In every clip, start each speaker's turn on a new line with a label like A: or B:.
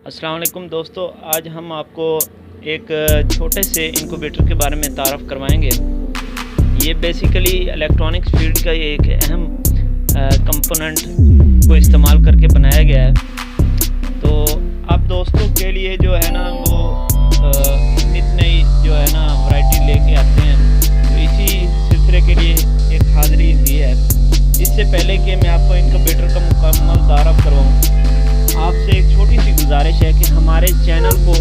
A: अस्सलाम वालेकुम दोस्तों, आज हम आपको एक छोटे से इंक्यूबेटर के बारे में तारफ़ करवाएंगे। ये बेसिकली इलेक्ट्रॉनिक्स फील्ड का एक अहम कंपोनेंट को इस्तेमाल करके बनाया गया है। तो आप दोस्तों के लिए जो है ना वो नित नई जो है ना वैरायटी लेके आते हैं, तो इसी सिलसिले के लिए एक हाज़िरी दी है। इससे पहले कि मैं आपको इंक्यूबेटर का मुकम्मल तारफ़ करवाऊँ, आपसे एक छोटी सी गुजारिश है कि हमारे चैनल को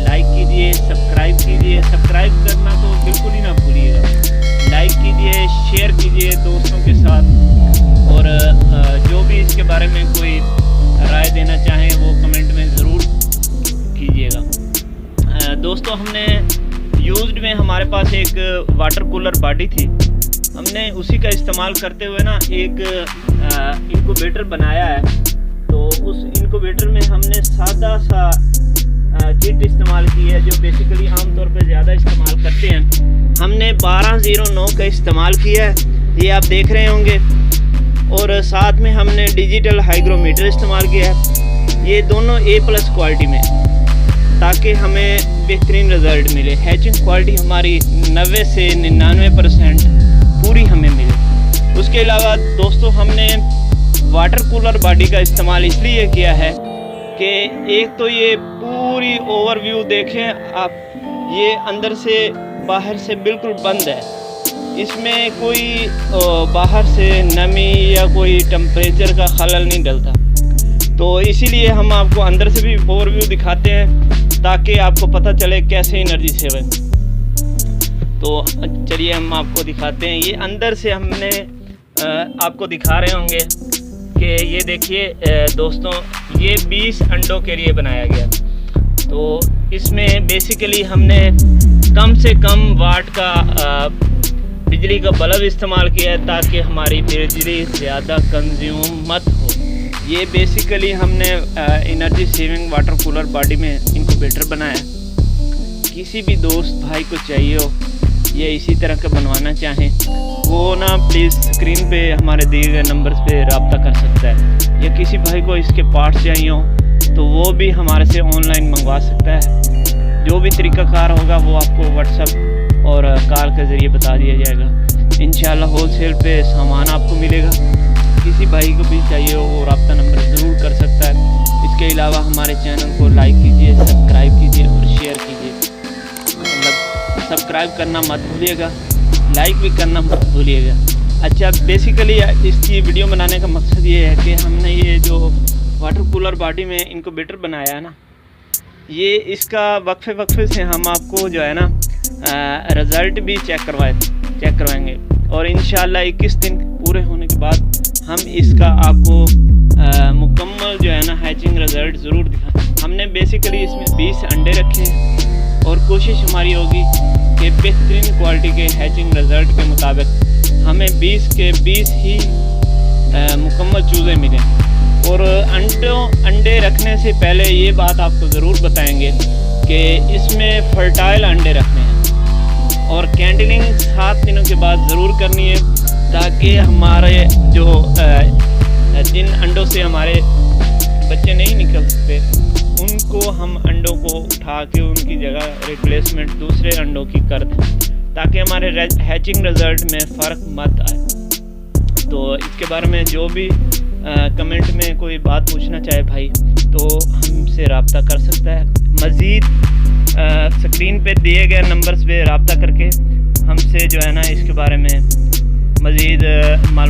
A: लाइक कीजिए, सब्सक्राइब कीजिए। सब्सक्राइब करना तो बिल्कुल ही ना भूलिएगा, लाइक कीजिए, शेयर कीजिए दोस्तों के साथ, और जो भी इसके बारे में कोई राय देना चाहें वो कमेंट में ज़रूर कीजिएगा। दोस्तों, हमने यूज्ड में हमारे पास एक वाटर कूलर बॉडी थी, हमने उसी का इस्तेमाल करते हुए ना एक इंक्यूबेटर बनाया है। तो उस इंक्यूबेटर में हमने सादा सा किट इस्तेमाल की है, जो बेसिकली आमतौर पर ज़्यादा इस्तेमाल करते हैं। हमने 1209 का इस्तेमाल किया है, ये आप देख रहे होंगे, और साथ में हमने डिजिटल हाइग्रोमीटर इस्तेमाल किया है। ये दोनों A+ क्वालिटी में, ताकि हमें बेहतरीन रिज़ल्ट मिले। हैचिंग क्वालिटी हमारी 90 से 99% पूरी हमें मिले। उसके अलावा दोस्तों, हमने वाटर कूलर बॉडी का इस्तेमाल इसलिए किया है कि एक तो ये पूरी ओवरव्यू देखें आप, ये अंदर से बाहर से बिल्कुल बंद है, इसमें कोई बाहर से नमी या कोई टेम्परेचर का खलल नहीं डलता। तो इसीलिए हम आपको अंदर से भी ओवरव्यू दिखाते हैं, ताकि आपको पता चले कैसे एनर्जी सेव है। तो चलिए हम आपको दिखाते हैं। ये अंदर से हमने आपको दिखा रहे होंगे कि ये देखिए दोस्तों, ये 20 अंडों के लिए बनाया गया। तो इसमें बेसिकली हमने कम से कम वाट का बिजली का बल्ब इस्तेमाल किया है, ताकि हमारी बिजली ज़्यादा कंज्यूम मत हो। ये बेसिकली हमने energy saving water cooler body में इंक्यूबेटर बनाया। किसी भी दोस्त भाई को चाहिए हो या इसी तरह का बनवाना चाहें, वो ना प्लीज़ स्क्रीन पे हमारे दिए गए नंबर्स पे रब्ता कर सकता है, या किसी भाई को इसके पार्ट्स चाहिए हो तो वो भी हमारे से ऑनलाइन मंगवा सकता है। जो भी तरीक़ाकार होगा वो आपको व्हाट्सएप और कॉल के ज़रिए बता दिया जाएगा। इंशाल्लाह होलसेल पे सामान आपको मिलेगा। किसी भाई को भी चाहिए हो वो रब्ता नंबर ज़रूर कर सकता है। इसके अलावा हमारे चैनल को लाइक कीजिए, सब्सक्राइब कीजिए और शेयर कीजिए। सब्सक्राइब करना मत भूलिएगा, लाइक भी करना मत भूलिएगा। अच्छा, बेसिकली इसकी वीडियो बनाने का मकसद ये है कि हमने ये जो वाटर कूलर बॉडी में इंक्यूबेटर बनाया है ना, ये इसका वक्फे से हम आपको जो है ना रिज़ल्ट भी चेक करवाएंगे, और इंशाल्लाह 21 दिन पूरे होने के बाद हम इसका आपको मुकम्मल जो है ना हैचिंग रिज़ल्ट ज़रूर दिखाएं। हमने बेसिकली इसमें 20 अंडे रखे हैं, और कोशिश हमारी होगी कि बेहतरीन क्वालिटी के हैचिंग रिज़ल्ट के मुताबिक हमें 20 के 20 ही मुकम्मल चूज़े मिलें। और अंडे रखने से पहले ये बात आपको ज़रूर बताएंगे कि इसमें फर्टाइल अंडे रखने हैं, और कैंडलिंग 7 दिनों के बाद ज़रूर करनी है, ताकि हमारे जो जिन अंडों से हमारे बच्चे नहीं निकल सकते, उनको हम अंडों को उठा के उनकी जगह रिप्लेसमेंट दूसरे अंडों की कर दें, ताकि हमारे हैचिंग रिज़ल्ट में फ़र्क मत आए। तो इसके बारे में जो भी कमेंट में कोई बात पूछना चाहे भाई, तो हमसे रब्ता कर सकता है। मज़ीद स्क्रीन पे दिए गए नंबर्स पे रब्ता करके हमसे जो है ना इसके बारे में मज़ीद मालूम